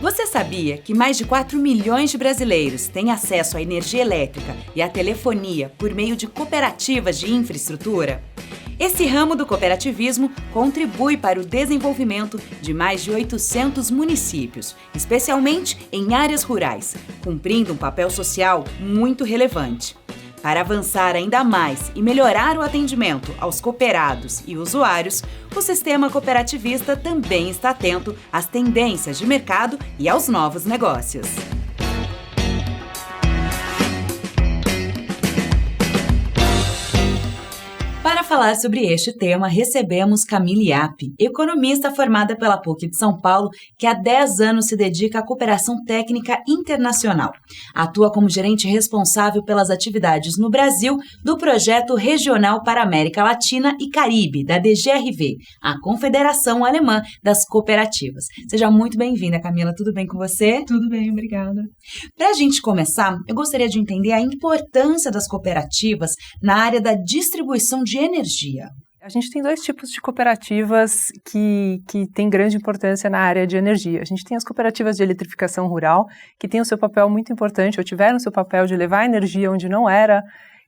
Você sabia que mais de 4 milhões de brasileiros têm acesso à energia elétrica e à telefonia por meio de cooperativas de infraestrutura? Esse ramo do cooperativismo contribui para o desenvolvimento de mais de 800 municípios, especialmente em áreas rurais, cumprindo um papel social muito relevante. Para avançar ainda mais e melhorar o atendimento aos cooperados e usuários, o sistema cooperativista também está atento às tendências de mercado e aos novos negócios. Para falar sobre este tema, recebemos Camille Yappi, economista formada pela PUC de São Paulo, que há 10 anos se dedica à cooperação técnica internacional. Atua como gerente responsável pelas atividades no Brasil do Projeto Regional para a América Latina e Caribe, da DGRV, a Confederação Alemã das Cooperativas. Seja muito bem-vinda, Camila. Tudo bem com você? Tudo bem, obrigada. Para a gente começar, eu gostaria de entender a importância das cooperativas na área da distribuição de energia. A gente tem dois tipos de cooperativas que têm grande importância na área de energia. A gente tem as cooperativas de eletrificação rural, que têm o seu papel muito importante, ou tiveram o seu papel de levar energia onde não era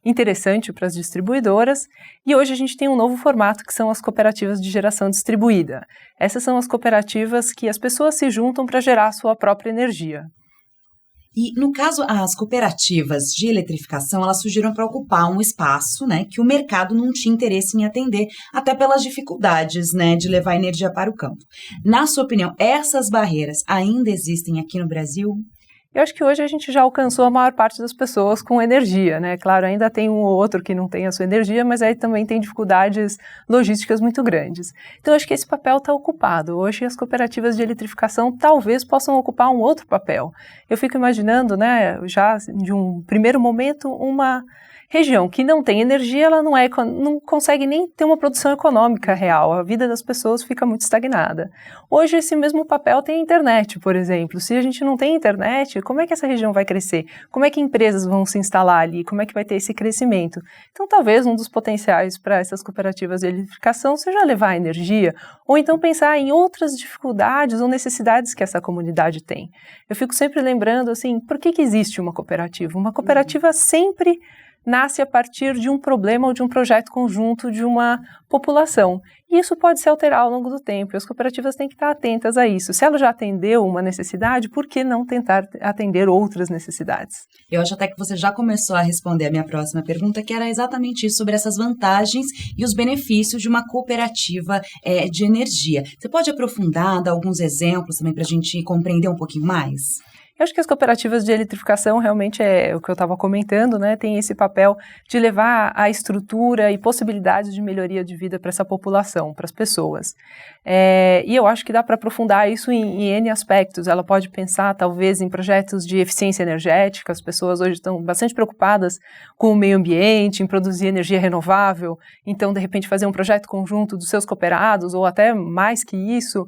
interessante para as distribuidoras, e hoje a gente tem um novo formato que são as cooperativas de geração distribuída. Essas são as cooperativas que as pessoas se juntam para gerar a sua própria energia. E, no caso, as cooperativas de eletrificação, elas surgiram para ocupar um espaço, que o mercado não tinha interesse em atender, até pelas dificuldades, de levar energia para o campo. Na sua opinião, essas barreiras ainda existem aqui no Brasil? Eu acho que hoje a gente já alcançou a maior parte das pessoas com energia, né? Claro, ainda tem um ou outro que não tem a sua energia, mas aí também tem dificuldades logísticas muito grandes. Então, acho que esse papel está ocupado. Hoje, as cooperativas de eletrificação talvez possam ocupar um outro papel. Eu fico imaginando, já de um primeiro momento, uma região que não tem energia, ela não consegue nem ter uma produção econômica real. A vida das pessoas fica muito estagnada. Hoje, esse mesmo papel tem a internet, por exemplo. Se a gente não tem internet, como é que essa região vai crescer? Como é que empresas vão se instalar ali? Como é que vai ter esse crescimento? Então, talvez um dos potenciais para essas cooperativas de eletrificação seja levar energia, ou então pensar em outras dificuldades ou necessidades que essa comunidade tem. Eu fico sempre lembrando, por que existe uma cooperativa? Uma cooperativa sempre nasce a partir de um problema ou de um projeto conjunto de uma população. E isso pode se alterar ao longo do tempo, e as cooperativas têm que estar atentas a isso. Se ela já atendeu uma necessidade, por que não tentar atender outras necessidades? Eu acho até que você já começou a responder a minha próxima pergunta, que era exatamente isso, sobre essas vantagens e os benefícios de uma cooperativa de energia. Você pode aprofundar, dar alguns exemplos também para a gente compreender um pouquinho mais? Eu acho que as cooperativas de eletrificação realmente é o que eu estava comentando, tem esse papel de levar a estrutura e possibilidades de melhoria de vida para essa população, para as pessoas. E eu acho que dá para aprofundar isso em N aspectos. Ela pode pensar, talvez, em projetos de eficiência energética. As pessoas hoje estão bastante preocupadas com o meio ambiente, em produzir energia renovável. Então, de repente, fazer um projeto conjunto dos seus cooperados, ou até mais que isso,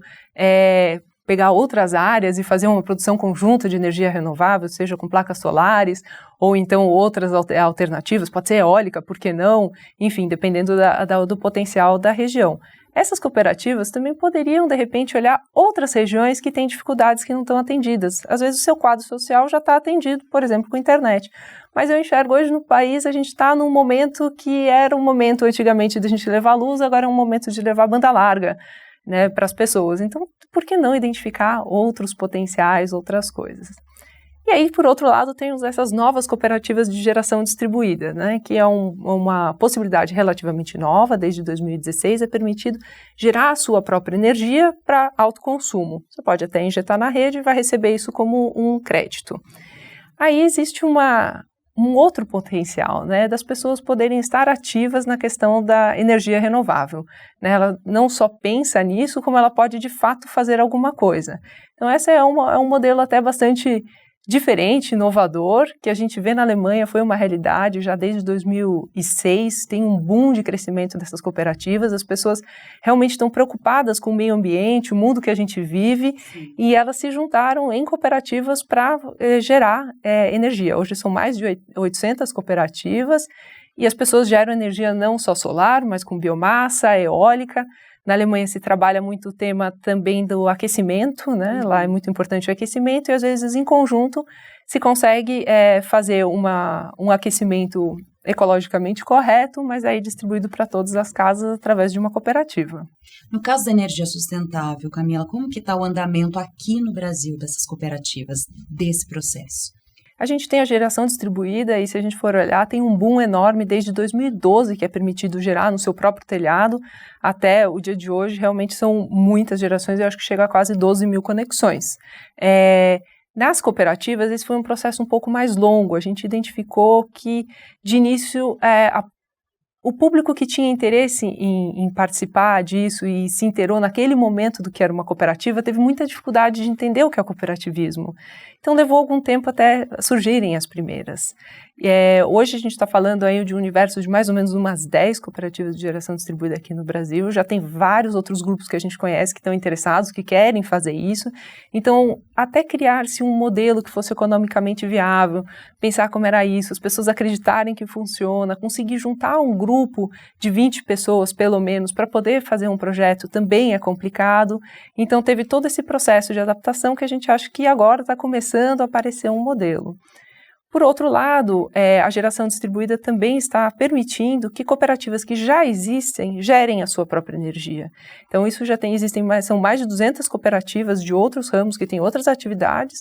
pegar outras áreas e fazer uma produção conjunta de energia renovável, seja com placas solares, ou então outras alternativas, pode ser eólica, por que não? Enfim, dependendo do potencial da região. Essas cooperativas também poderiam, de repente, olhar outras regiões que têm dificuldades que não estão atendidas. Às vezes o seu quadro social já está atendido, por exemplo, com internet. Mas eu enxergo hoje no país, a gente está num momento que era um momento antigamente de a gente levar luz, agora é um momento de levar banda larga, para as pessoas. Então, por que não identificar outros potenciais, outras coisas? E aí, por outro lado, temos essas novas cooperativas de geração distribuída, que é uma possibilidade relativamente nova, desde 2016 é permitido gerar a sua própria energia para autoconsumo. Você pode até injetar na rede e vai receber isso como um crédito. Aí existe um outro potencial, das pessoas poderem estar ativas na questão da energia renovável. Ela não só pensa nisso, como ela pode, de fato, fazer alguma coisa. Então, esse é um modelo até bastante diferente, inovador, que a gente vê na Alemanha, foi uma realidade já desde 2006, tem um boom de crescimento dessas cooperativas, as pessoas realmente estão preocupadas com o meio ambiente, o mundo que a gente vive, sim, e elas se juntaram em cooperativas para gerar energia. Hoje são mais de 800 cooperativas, e as pessoas geram energia não só solar, mas com biomassa, eólica. Na Alemanha se trabalha muito o tema também do aquecimento, né? Lá é muito importante o aquecimento e às vezes em conjunto se consegue fazer um aquecimento ecologicamente correto, mas aí distribuído para todas as casas através de uma cooperativa. No caso da energia sustentável, Camila, como que está o andamento aqui no Brasil dessas cooperativas, desse processo? A gente tem a geração distribuída e, se a gente for olhar, tem um boom enorme desde 2012 que é permitido gerar no seu próprio telhado até o dia de hoje. Realmente são muitas gerações, eu acho que chega a quase 12 mil conexões. Nas cooperativas, esse foi um processo um pouco mais longo. A gente identificou que, de início, o público que tinha interesse em participar disso e se inteirou naquele momento do que era uma cooperativa, teve muita dificuldade de entender o que é o cooperativismo. Então, levou algum tempo até surgirem as primeiras. Hoje a gente está falando aí de um universo de mais ou menos umas 10 cooperativas de geração distribuída aqui no Brasil. Já tem vários outros grupos que a gente conhece que estão interessados, que querem fazer isso. Então, até criar-se um modelo que fosse economicamente viável, pensar como era isso, as pessoas acreditarem que funciona, conseguir juntar um grupo de 20 pessoas, pelo menos, para poder fazer um projeto também é complicado. Então, teve todo esse processo de adaptação que a gente acha que agora está começando a aparecer um modelo. Por outro lado, a geração distribuída também está permitindo que cooperativas que já existem gerem a sua própria energia. Então, isso são mais de 200 cooperativas de outros ramos que têm outras atividades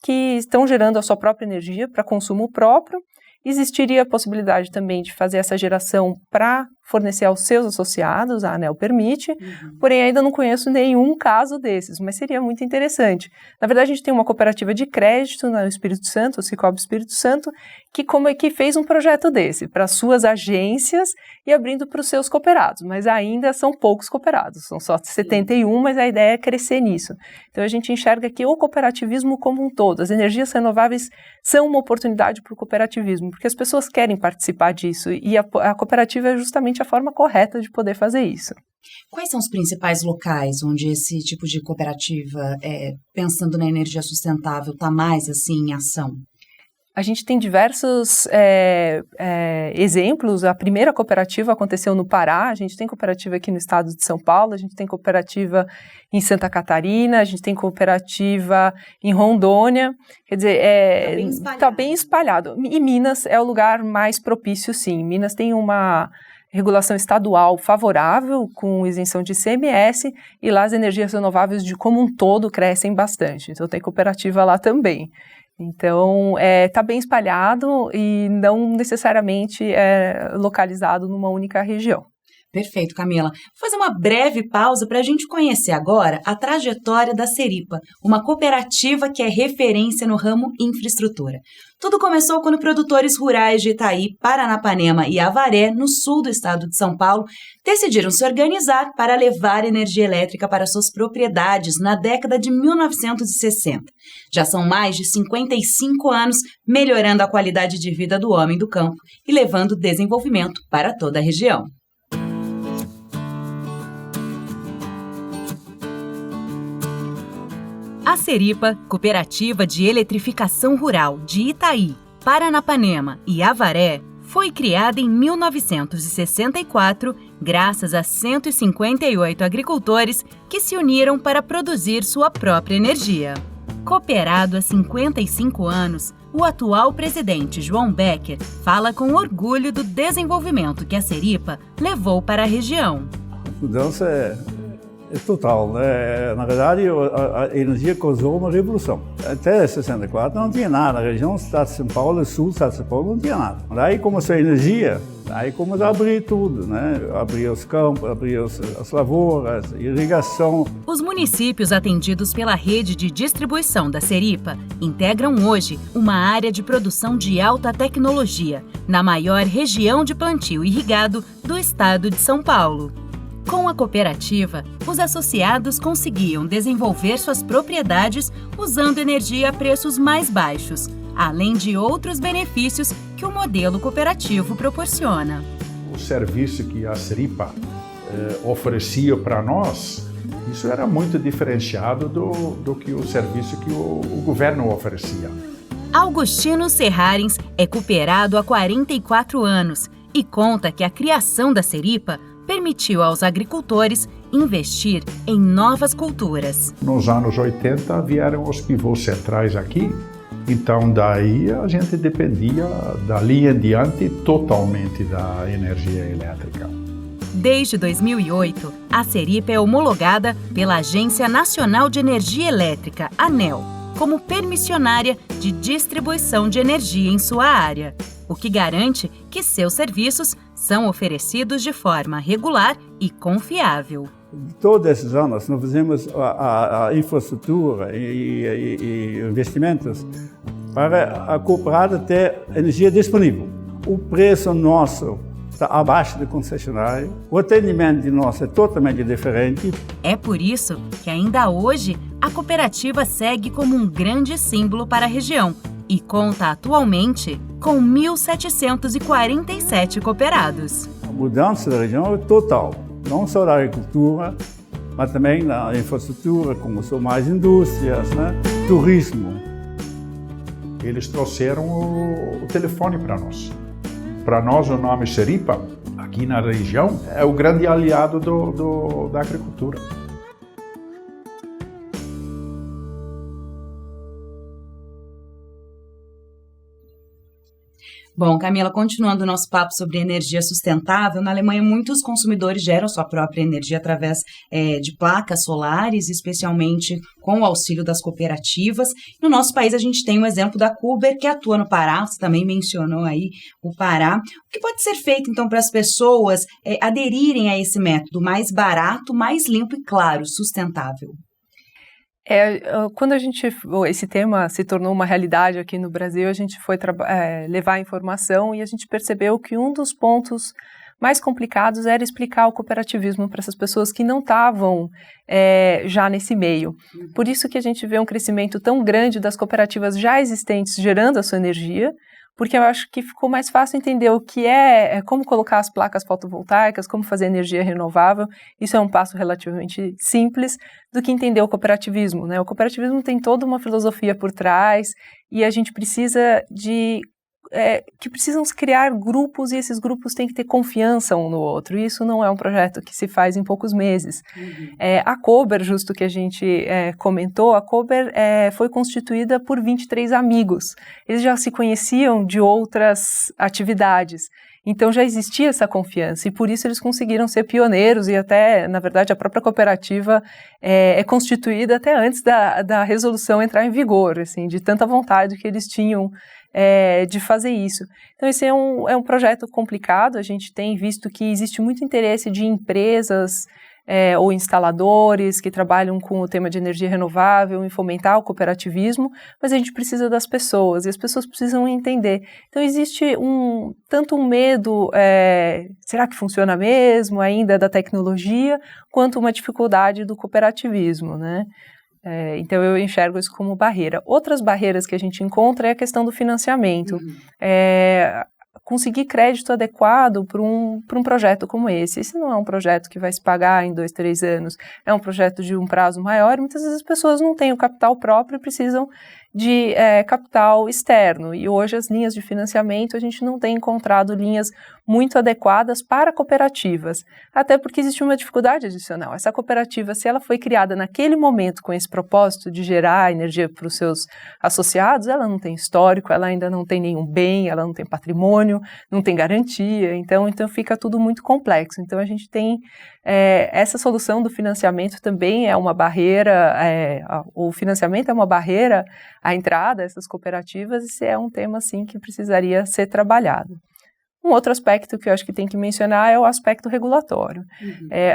que estão gerando a sua própria energia para consumo próprio. Existiria a possibilidade também de fazer essa geração para fornecer aos seus associados, a ANEEL permite, porém ainda não conheço nenhum caso desses, mas seria muito interessante. Na verdade, a gente tem uma cooperativa de crédito no Espírito Santo, o Sicoob Espírito Santo, que fez um projeto desse para suas agências e abrindo para os seus cooperados, mas ainda são poucos cooperados, são só 71, mas a ideia é crescer nisso. Então, a gente enxerga que o cooperativismo como um todo, as energias renováveis são uma oportunidade para o cooperativismo, porque as pessoas querem participar disso e a cooperativa é justamente a forma correta de poder fazer isso. Quais são os principais locais onde esse tipo de cooperativa, pensando na energia sustentável, está mais assim em ação? A gente tem diversos exemplos. A primeira cooperativa aconteceu no Pará, a gente tem cooperativa aqui no estado de São Paulo, a gente tem cooperativa em Santa Catarina, a gente tem cooperativa em Rondônia, quer dizer, está bem espalhado. E Minas é o lugar mais propício, sim. Minas tem uma regulação estadual favorável, com isenção de ICMS, e lá as energias renováveis como um todo crescem bastante. Então tem cooperativa lá também. Então, está bem espalhado e não necessariamente localizado numa única região. Perfeito, Camila. Vou fazer uma breve pausa para a gente conhecer agora a trajetória da Seripa, uma cooperativa que é referência no ramo infraestrutura. Tudo começou quando produtores rurais de Itaí, Paranapanema e Avaré, no sul do estado de São Paulo, decidiram se organizar para levar energia elétrica para suas propriedades na década de 1960. Já são mais de 55 anos melhorando a qualidade de vida do homem do campo e levando desenvolvimento para toda a região. A Seripa, Cooperativa de Eletrificação Rural de Itaí, Paranapanema e Avaré, foi criada em 1964 graças a 158 agricultores que se uniram para produzir sua própria energia. Cooperado há 55 anos, o atual presidente João Becker fala com orgulho do desenvolvimento que a Seripa levou para a região. A mudança é total, né? Na verdade, a energia causou uma revolução. Até 64 não tinha nada, a região do estado de São Paulo, sul do estado de São Paulo, não tinha nada. Daí começou a energia, aí começou a abrir tudo, né? Abrir os campos, abrir as lavouras, irrigação. Os municípios atendidos pela rede de distribuição da Seripa integram hoje uma área de produção de alta tecnologia, na maior região de plantio irrigado do estado de São Paulo. Com a cooperativa, os associados conseguiam desenvolver suas propriedades usando energia a preços mais baixos, além de outros benefícios que o modelo cooperativo proporciona. O serviço que a Seripa oferecia para nós, isso era muito diferenciado do que o serviço que o governo oferecia. Augustino Serrarens é cooperado há 44 anos e conta que a criação da Seripa permitiu aos agricultores investir em novas culturas. Nos anos 80 vieram os pivôs centrais aqui, então daí a gente dependia dali em diante totalmente da energia elétrica. Desde 2008, a Seripa é homologada pela Agência Nacional de Energia Elétrica, ANEEL, como permissionária de distribuição de energia em sua área, o que garante que seus serviços são oferecidos de forma regular e confiável. Todos esses anos nós fizemos a infraestrutura e investimentos para a cooperada ter energia disponível. O preço nosso está abaixo do concessionário, o atendimento de nós é totalmente diferente. É por isso que ainda hoje a cooperativa segue como um grande símbolo para a região e conta atualmente com 1.747 cooperados. A mudança da região é total, não só da agricultura, mas também na infraestrutura, como são mais indústrias, né? Turismo. Eles trouxeram o telefone para nós. Para nós, o nome Seripa, aqui na região, é o grande aliado da agricultura. Bom, Camila, continuando o nosso papo sobre energia sustentável, na Alemanha muitos consumidores geram sua própria energia através de placas solares, especialmente com o auxílio das cooperativas. No nosso país a gente tem o exemplo da Cuber, que atua no Pará, você também mencionou aí o Pará. O que pode ser feito então para as pessoas aderirem a esse método mais barato, mais limpo e, claro, sustentável? Quando esse tema se tornou uma realidade aqui no Brasil, a gente foi levar informação e a gente percebeu que um dos pontos mais complicados era explicar o cooperativismo para essas pessoas que não estavam já nesse meio. Por isso que a gente vê um crescimento tão grande das cooperativas já existentes gerando a sua energia, porque eu acho que ficou mais fácil entender o que como colocar as placas fotovoltaicas, como fazer energia renovável. Isso é um passo relativamente simples do que entender o cooperativismo, né? O cooperativismo tem toda uma filosofia por trás e a gente precisa precisam se criar grupos e esses grupos têm que ter confiança um no outro. E isso não é um projeto que se faz em poucos meses. A Cober, justo que a gente comentou, a Cober foi constituída por 23 amigos. Eles já se conheciam de outras atividades. Então já existia essa confiança e por isso eles conseguiram ser pioneiros e até, na verdade, a própria cooperativa é constituída até antes da resolução entrar em vigor, assim, de tanta vontade que eles tinham de fazer isso. Então esse é um projeto complicado, a gente tem visto que existe muito interesse de empresas ou instaladores que trabalham com o tema de energia renovável em fomentar o cooperativismo, mas a gente precisa das pessoas e as pessoas precisam entender. Então existe tanto um medo, será que funciona mesmo ainda da tecnologia, quanto uma dificuldade do cooperativismo, né? Então eu enxergo isso como barreira. Outras barreiras que a gente encontra é a questão do financiamento. Conseguir crédito adequado para um projeto como esse. Esse não é um projeto que vai se pagar em 2, 3 anos, é um projeto de um prazo maior, muitas vezes as pessoas não têm o capital próprio e precisam de capital externo, e hoje as linhas de financiamento a gente não tem encontrado linhas muito adequadas para cooperativas, até porque existe uma dificuldade adicional. Essa cooperativa, se ela foi criada naquele momento com esse propósito de gerar energia para os seus associados, ela não tem histórico, ela ainda não tem nenhum bem, ela não tem patrimônio, não tem garantia, então fica tudo muito complexo. Então a gente tem essa solução do financiamento também é uma barreira, o financiamento é uma barreira à entrada dessas cooperativas, e esse é um tema assim que precisaria ser trabalhado. Um outro aspecto que eu acho que tem que mencionar é o aspecto regulatório.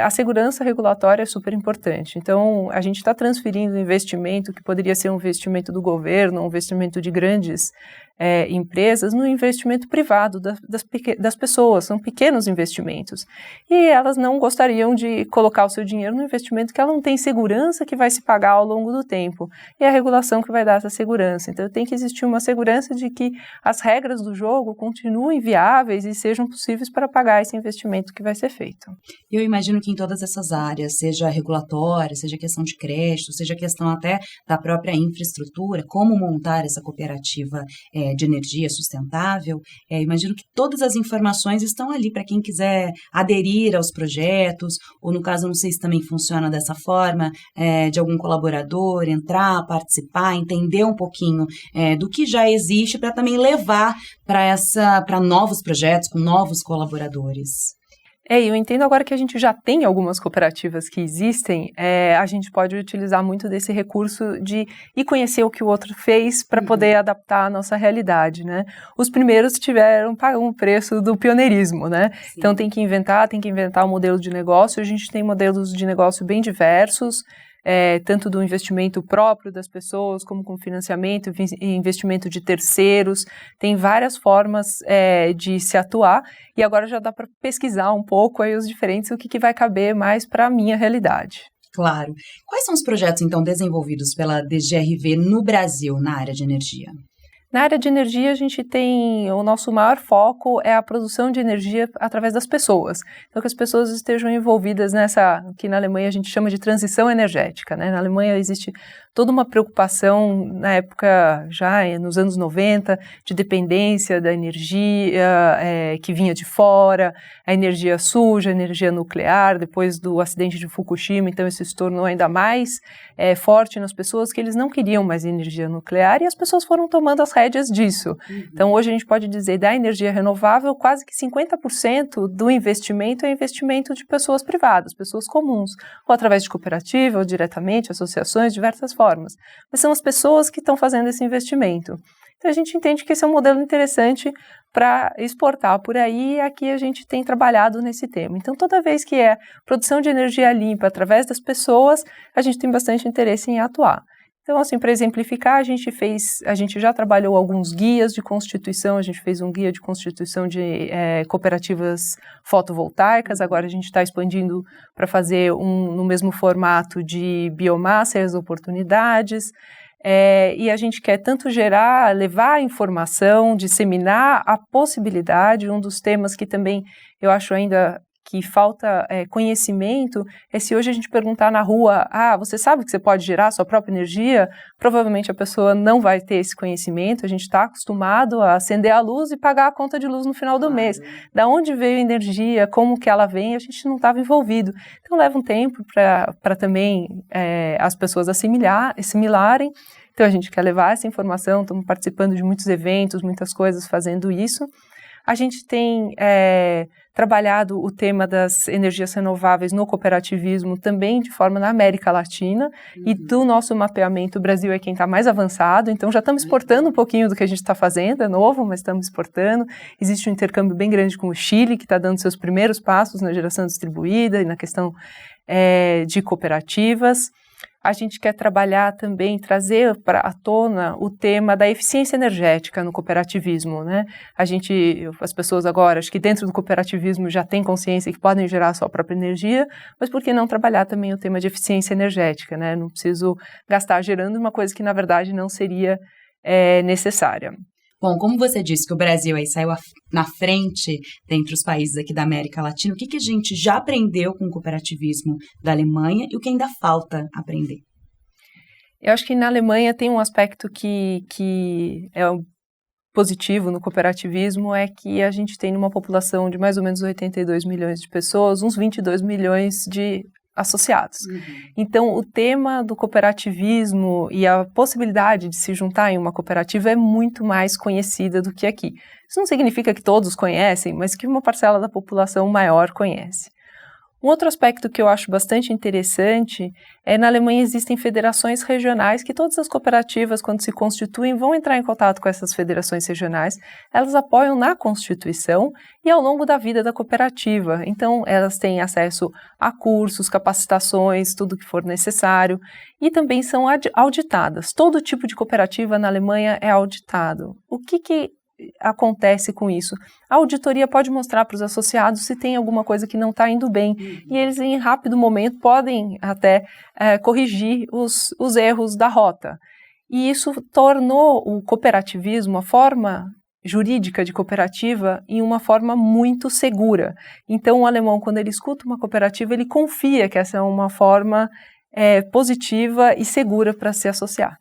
A segurança regulatória é super importante. Então, a gente está transferindo investimento que poderia ser um investimento do governo, um investimento de grandes empresas, no investimento privado das pessoas. São pequenos investimentos. E elas não gostariam de colocar o seu dinheiro no investimento que ela não tem segurança que vai se pagar ao longo do tempo. E a regulação que vai dar essa segurança. Então, tem que existir uma segurança de que as regras do jogo continuem viáveis e sejam possíveis para pagar esse investimento que vai ser feito. Eu imagino que em todas essas áreas, seja regulatória, seja questão de crédito, seja questão até da própria infraestrutura, como montar essa cooperativa de energia sustentável, imagino que todas as informações estão ali para quem quiser aderir aos projetos, ou no caso, não sei se também funciona dessa forma, de algum colaborador entrar, participar, entender um pouquinho do que já existe para também levar para novos projetos, com novos colaboradores. Eu entendo agora que a gente já tem algumas cooperativas que existem, a gente pode utilizar muito desse recurso de ir conhecer o que o outro fez para poder adaptar a nossa realidade, né? Os primeiros pagam o preço do pioneirismo, né? Sim. Então tem que inventar um modelo de negócio. A gente tem modelos de negócio bem diversos, tanto do investimento próprio das pessoas, como com financiamento e investimento de terceiros. Tem várias formas de se atuar, e agora já dá para pesquisar um pouco aí os diferentes, o que vai caber mais para a minha realidade. Claro. Quais são os projetos, então, desenvolvidos pela DGRV no Brasil, na área de energia? Na área de energia, a gente tem, o nosso maior foco é a produção de energia através das pessoas. Então, que as pessoas estejam envolvidas nessa, que na Alemanha a gente chama de transição energética, né? Na Alemanha existe toda uma preocupação, na época, já nos anos 90, de dependência da energia que vinha de fora, a energia suja, a energia nuclear, depois do acidente de Fukushima, então isso se tornou ainda mais forte nas pessoas, que eles não queriam mais energia nuclear, e as pessoas foram tomando as rédeas disso. Então, hoje a gente pode dizer, da energia renovável, quase que 50% do investimento é investimento de pessoas privadas, pessoas comuns, ou através de cooperativa, ou diretamente, associações, diversas formas. Mas são as pessoas que estão fazendo esse investimento. Então, a gente entende que esse é um modelo interessante para exportar por aí, e aqui a gente tem trabalhado nesse tema. Então, toda vez que é produção de energia limpa através das pessoas, a gente tem bastante interesse em atuar. Então, assim, para exemplificar, a gente já trabalhou alguns guias de constituição, a gente fez um guia de constituição de cooperativas fotovoltaicas, agora a gente está expandindo para fazer no mesmo formato de biomassa e as oportunidades, e a gente quer tanto levar informação, disseminar a possibilidade. Um dos temas que também eu acho ainda que falta conhecimento é se hoje a gente perguntar na rua, você sabe que você pode gerar a sua própria energia? Provavelmente a pessoa não vai ter esse conhecimento. A gente está acostumado a acender a luz e pagar a conta de luz no final do mês. Da onde veio a energia, como que ela vem, a gente não estava envolvido. Então leva um tempo para também as pessoas assimilarem. Então a gente quer levar essa informação, estamos participando de muitos eventos, muitas coisas fazendo isso. A gente tem trabalhado o tema das energias renováveis no cooperativismo também de forma na América Latina, e do nosso mapeamento o Brasil é quem está mais avançado, então já estamos exportando um pouquinho do que a gente está fazendo, é novo, mas estamos exportando. Existe um intercâmbio bem grande com o Chile, que está dando seus primeiros passos na geração distribuída e na questão de cooperativas. A gente quer trabalhar também, trazer à tona o tema da eficiência energética no cooperativismo, né? As pessoas agora, acho que dentro do cooperativismo já têm consciência que podem gerar a sua própria energia, mas por que não trabalhar também o tema de eficiência energética, né? Não preciso gastar gerando uma coisa que, na verdade, não seria necessária. Bom, como você disse que o Brasil aí saiu na frente dentre os países aqui da América Latina, o que a gente já aprendeu com o cooperativismo da Alemanha e o que ainda falta aprender? Eu acho que na Alemanha tem um aspecto que é positivo no cooperativismo, é que a gente tem uma população de mais ou menos 82 milhões de pessoas, uns 22 milhões de associados. Então, o tema do cooperativismo e a possibilidade de se juntar em uma cooperativa é muito mais conhecida do que aqui. Isso não significa que todos conhecem, mas que uma parcela da população maior conhece. Um outro aspecto que eu acho bastante interessante na Alemanha existem federações regionais que todas as cooperativas, quando se constituem, vão entrar em contato com essas federações regionais. Elas apoiam na constituição e ao longo da vida da cooperativa. Então, elas têm acesso a cursos, capacitações, tudo que for necessário, e também são auditadas. Todo tipo de cooperativa na Alemanha é auditado. O que acontece com isso? A auditoria pode mostrar para os associados se tem alguma coisa que não está indo bem, e eles em rápido momento podem até corrigir os erros da rota. E isso tornou o cooperativismo, a forma jurídica de cooperativa, em uma forma muito segura. Então o alemão, quando ele escuta uma cooperativa, ele confia que essa é uma forma positiva e segura para se associar.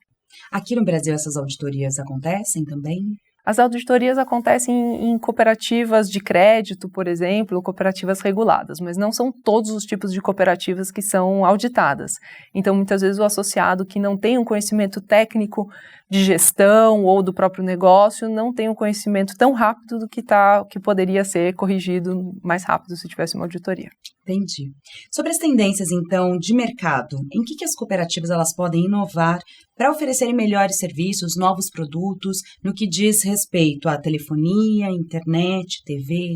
Aqui no Brasil essas auditorias acontecem também? As auditorias acontecem em cooperativas de crédito, por exemplo, cooperativas reguladas, mas não são todos os tipos de cooperativas que são auditadas. Então, muitas vezes o associado que não tem um conhecimento técnico de gestão ou do próprio negócio não tem um conhecimento tão rápido do que poderia ser corrigido mais rápido se tivesse uma auditoria. Entendi. Sobre as tendências, então, de mercado, em que as cooperativas elas podem inovar para oferecerem melhores serviços, novos produtos, no que diz respeito à telefonia, internet, TV?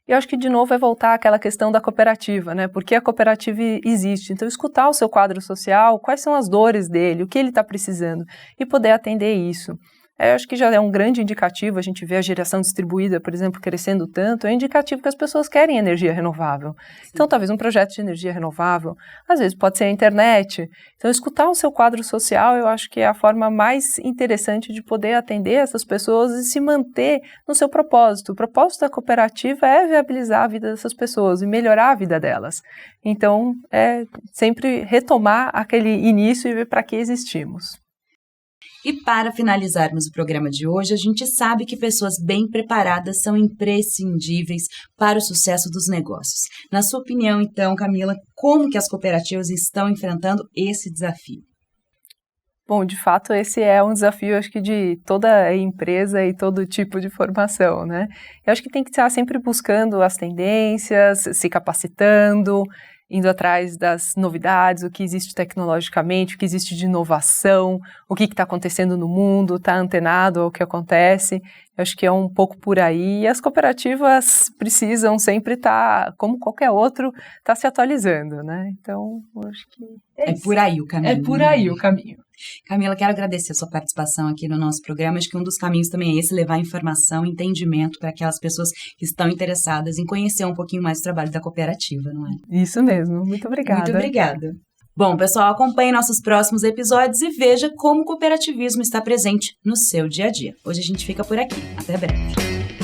Eu acho que, de novo, é voltar àquela questão da cooperativa, né? Por que a cooperativa existe? Então, escutar o seu quadro social, quais são as dores dele, o que ele está precisando, e poder atender isso. Eu acho que já é um grande indicativo, a gente vê a geração distribuída, por exemplo, crescendo tanto, é indicativo que as pessoas querem energia renovável. Sim. Então, talvez um projeto de energia renovável, às vezes pode ser a internet. Então, escutar o seu quadro social, eu acho que é a forma mais interessante de poder atender essas pessoas e se manter no seu propósito. O propósito da cooperativa é viabilizar a vida dessas pessoas e melhorar a vida delas. Então, é sempre retomar aquele início e ver para que existimos. E para finalizarmos o programa de hoje, a gente sabe que pessoas bem preparadas são imprescindíveis para o sucesso dos negócios. Na sua opinião, então, Camila, como que as cooperativas estão enfrentando esse desafio? Bom, de fato, esse é um desafio, acho que de toda empresa e todo tipo de formação, né? Eu acho que tem que estar sempre buscando as tendências, se capacitando, indo atrás das novidades, o que existe tecnologicamente, o que existe de inovação, o que está acontecendo no mundo, está antenado ao que acontece. Eu acho que é um pouco por aí. E as cooperativas precisam sempre estar, como qualquer outro, estar se atualizando, né? Então, eu acho que é por aí o caminho. É por aí o caminho. Camila, quero agradecer a sua participação aqui no nosso programa. Acho que um dos caminhos também é esse, levar informação, entendimento para aquelas pessoas que estão interessadas em conhecer um pouquinho mais o trabalho da cooperativa, não é? Isso mesmo. Muito obrigada. Muito obrigada. Bom, pessoal, acompanhe nossos próximos episódios e veja como o cooperativismo está presente no seu dia a dia. Hoje a gente fica por aqui. Até breve.